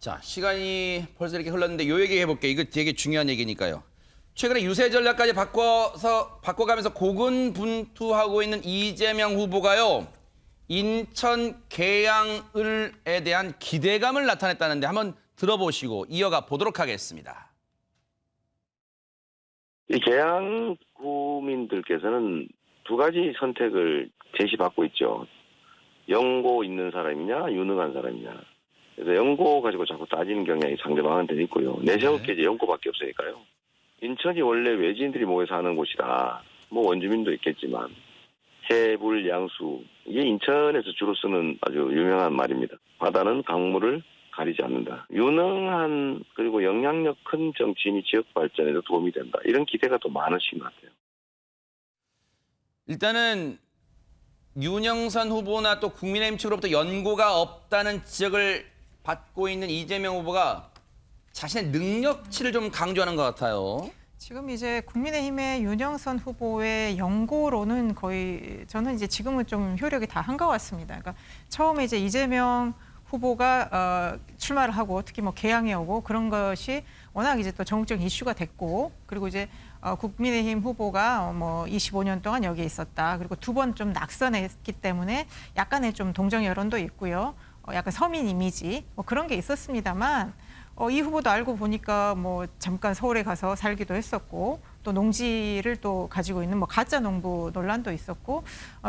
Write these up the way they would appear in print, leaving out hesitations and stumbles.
자, 시간이 벌써 이렇게 흘렀는데 요 얘기 해볼게요. 이거 되게 중요한 얘기니까요. 최근에 유세 전략까지 바꿔가면서 고군분투하고 있는 이재명 후보가요. 인천 계양을에 대한 기대감을 나타냈다는데 한번 들어보시고 이어가 보도록 하겠습니다. 이 계양 구민들께서는 두 가지 선택을 제시받고 있죠. 연고 있는 사람이냐, 유능한 사람이냐. 그래서 연고 가지고 자꾸 따지는 경향이 상대방한테 있고요. 내세울 게 이제 연고밖에 없으니까요. 인천이 원래 외지인들이 모여 사는 곳이라 뭐 원주민도 있겠지만 해불 양수 이게 인천에서 주로 쓰는 아주 유명한 말입니다. 바다는 강물을 가리지 않는다. 유능한 그리고 영향력 큰 정치인이 지역 발전에도 도움이 된다. 이런 기대가 더 많으신 것 같아요. 일단은 윤영선 후보나 또 국민의힘 측으로부터 연고가 없다는 지적을 받고 있는 이재명 후보가 자신의 능력치를 좀 강조하는 것 같아요. 지금 이제 국민의힘의 윤영선 후보의 연고로는 거의 저는 이제 지금은 좀 효력이 다 한 것 같습니다. 그러니까 처음에 이제 이재명 후보가 출마를 하고 특히 뭐 개항에 오고 그런 것이 워낙 이제 또 전국적 이슈가 됐고 그리고 이제 국민의힘 후보가 뭐 25년 동안 여기에 있었다. 그리고 두 번 좀 낙선했기 때문에 약간의 좀 동정 여론도 있고요. 약간 서민 이미지 뭐 그런 게 있었습니다만 이 후보도 알고 보니까 뭐 잠깐 서울에 가서 살기도 했었고 또 농지를 또 가지고 있는 뭐 가짜 농부 논란도 있었고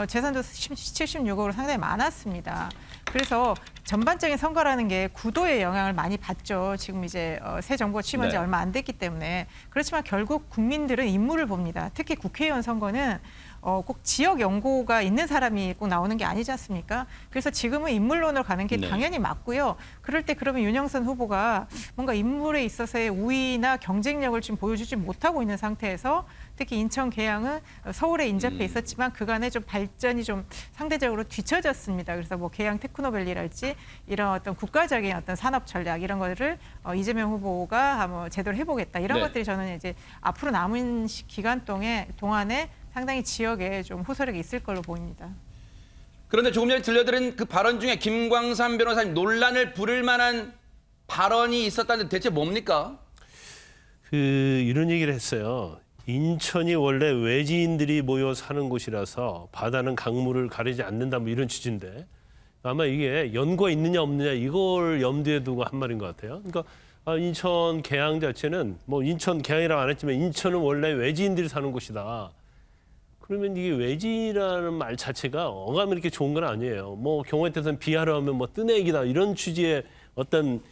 재산도 76억으로 상당히 많았습니다. 그래서 전반적인 선거라는 게 구도에 영향을 많이 받죠. 지금 이제 새 정부가 취임한 지 얼마 안 됐기 때문에. 그렇지만 결국 국민들은 인물을 봅니다. 특히 국회의원 선거는 꼭 지역 연고가 있는 사람이 꼭 나오는 게 아니지 않습니까? 그래서 지금은 인물론으로 가는 게 당연히 맞고요. 그럴 때 그러면 윤영선 후보가 뭔가 인물에 있어서의 우위나 경쟁력을 지금 보여주지 못하고 있는 상태에서 특히 인천 계양은 서울에 인접해 있었지만 그간에 좀 발전이 좀 상대적으로 뒤처졌습니다. 그래서 뭐 계양 테크노밸리랄지 이런 어떤 국가적인 어떤 산업 전략 이런 거를 이재명 후보가 한번 제대로 해보겠다. 이런 것들이 저는 이제 앞으로 남은 기간 동안에 상당히 지역에 좀 호소력이 있을 걸로 보입니다. 그런데 조금 전에 들려드린 그 발언 중에 김광삼 변호사님 논란을 부를 만한 발언이 있었다는데 대체 뭡니까? 이런 얘기를 했어요. 인천이 원래 외지인들이 모여 사는 곳이라서 바다는 강물을 가리지 않는다 뭐 이런 취지인데 아마 이게 연고가 있느냐 없느냐 이걸 염두에 두고 한 말인 것 같아요. 그러니까 인천 계양 자체는 뭐 인천 계양이라고 안 했지만 인천은 원래 외지인들이 사는 곳이다. 그러면 이게 외지라는 말 자체가 어감이 이렇게 좋은 건 아니에요. 뭐 경우에 따라서는 비하를 하면 뭐 뜨내기다 이런 취지의 어떤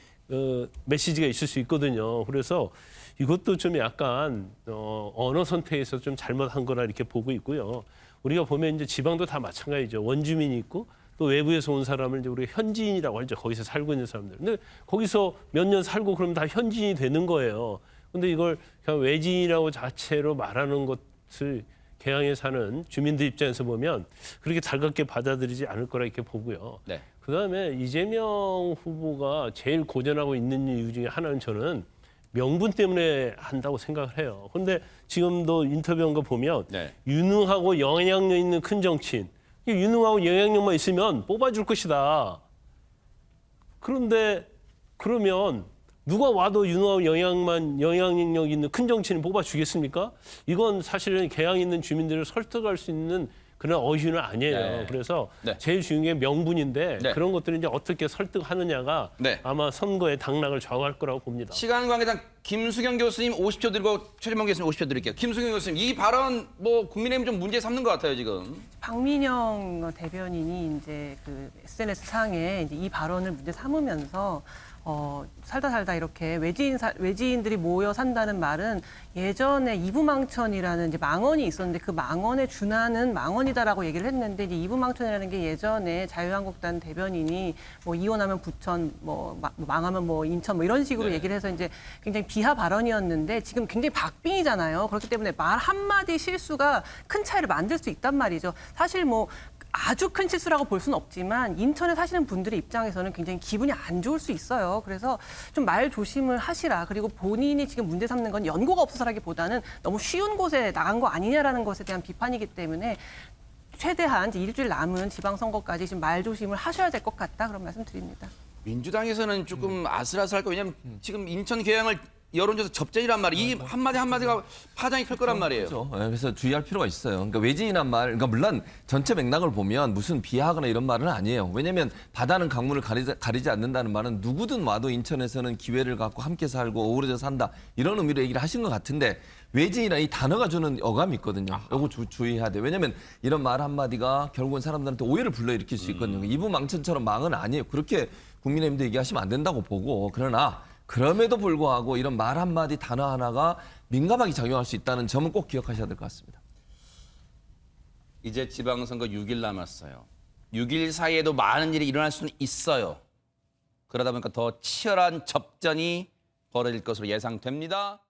메시지가 있을 수 있거든요. 그래서 이것도 좀 약간 언어 선택에서 좀 잘못한 거라 이렇게 보고 있고요. 우리가 보면 이제 지방도 다 마찬가지죠. 원주민이 있고 또 외부에서 온 사람을 이제 우리가 현지인이라고 하죠. 거기서 살고 있는 사람들. 근데 거기서 몇 년 살고 그러면 다 현지인이 되는 거예요. 근데 이걸 그냥 외지인이라고 자체로 말하는 것을 계양에 사는 주민들 입장에서 보면 그렇게 달갑게 받아들이지 않을 거라 이렇게 보고요. 네. 그다음에 이재명 후보가 제일 고전하고 있는 이유 중에 하나는 저는 명분 때문에 한다고 생각을 해요. 그런데 지금도 인터뷰한 거 보면 유능하고 영향력 있는 큰 정치인, 유능하고 영향력만 있으면 뽑아줄 것이다. 그런데 그러면 누가 와도 유능하고 영향력 있는 큰 정치인을 뽑아주겠습니까? 이건 사실은 계양 있는 주민들을 설득할 수 있는 그런 어휘는 아니에요. 그래서 제일 중요한 게 명분인데 그런 것들을 이제 어떻게 설득하느냐가 아마 선거의 당락을 좌우할 거라고 봅니다. 시간 관계상 김수경 교수님 50초 드리고 최재명 교수님 50초 드릴게요. 김수경 교수님 이 발언 뭐 국민의힘 좀 문제 삼는 것 같아요 지금. 박민영 대변인이 이제 그 SNS 상에 이제 이 발언을 문제 삼으면서 살다 이렇게 외지인들이 모여 산다는 말은 예전에 이부망천이라는 이제 망언이 있었는데 그 망언에 준하는 망언이다라고 얘기를 했는데 이제 이부망천이라는 게 예전에 자유한국당 대변인이 뭐 이혼하면 부천, 뭐 망하면 뭐 인천 뭐 이런 식으로 얘기를 해서 이제 굉장히 비하 발언이었는데 지금 굉장히 박빙이잖아요. 그렇기 때문에 말 한마디 실수가 큰 차이를 만들 수 있단 말이죠. 사실 뭐 아주 큰 실수라고 볼 수는 없지만 인천에 사시는 분들의 입장에서는 굉장히 기분이 안 좋을 수 있어요. 그래서 좀 말 조심을 하시라. 그리고 본인이 지금 문제 삼는 건 연고가 없어서라기보다는 너무 쉬운 곳에 나간 거 아니냐라는 것에 대한 비판이기 때문에 최대한 이제 일주일 남은 지방선거까지 지금 말 조심을 하셔야 될 것 같다. 그런 말씀 드립니다. 민주당에서는 조금 아슬아슬할 거 왜냐면 지금 인천 계양을 여론조사 접전이란 말이 이 한마디 한마디가 파장이 클 거란 말이에요. 그렇죠. 예, 그래서 주의할 필요가 있어요. 그러니까 외지인한 말, 그러니까 물론 전체 맥락을 보면 무슨 비하하거나 이런 말은 아니에요. 왜냐하면 바다는 강물을 가리지 않는다는 말은 누구든 와도 인천에서는 기회를 갖고 함께 살고 어우러져 산다 이런 의미로 얘기를 하신 것 같은데 외지인이라는 이 단어가 주는 어감이 있거든요. 이거 주의해야 돼. 왜냐하면 이런 말 한마디가 결국은 사람들한테 오해를 불러일으킬 수 있거든요. 이부망천처럼 망은 아니에요. 그렇게 국민의힘도 얘기하시면 안 된다고 보고 그러나 그럼에도 불구하고 이런 말 한마디 단어 하나가 민감하게 작용할 수 있다는 점은 꼭 기억하셔야 될 것 같습니다. 이제 지방선거 6일 남았어요. 6일 사이에도 많은 일이 일어날 수는 있어요. 그러다 보니까 더 치열한 접전이 벌어질 것으로 예상됩니다.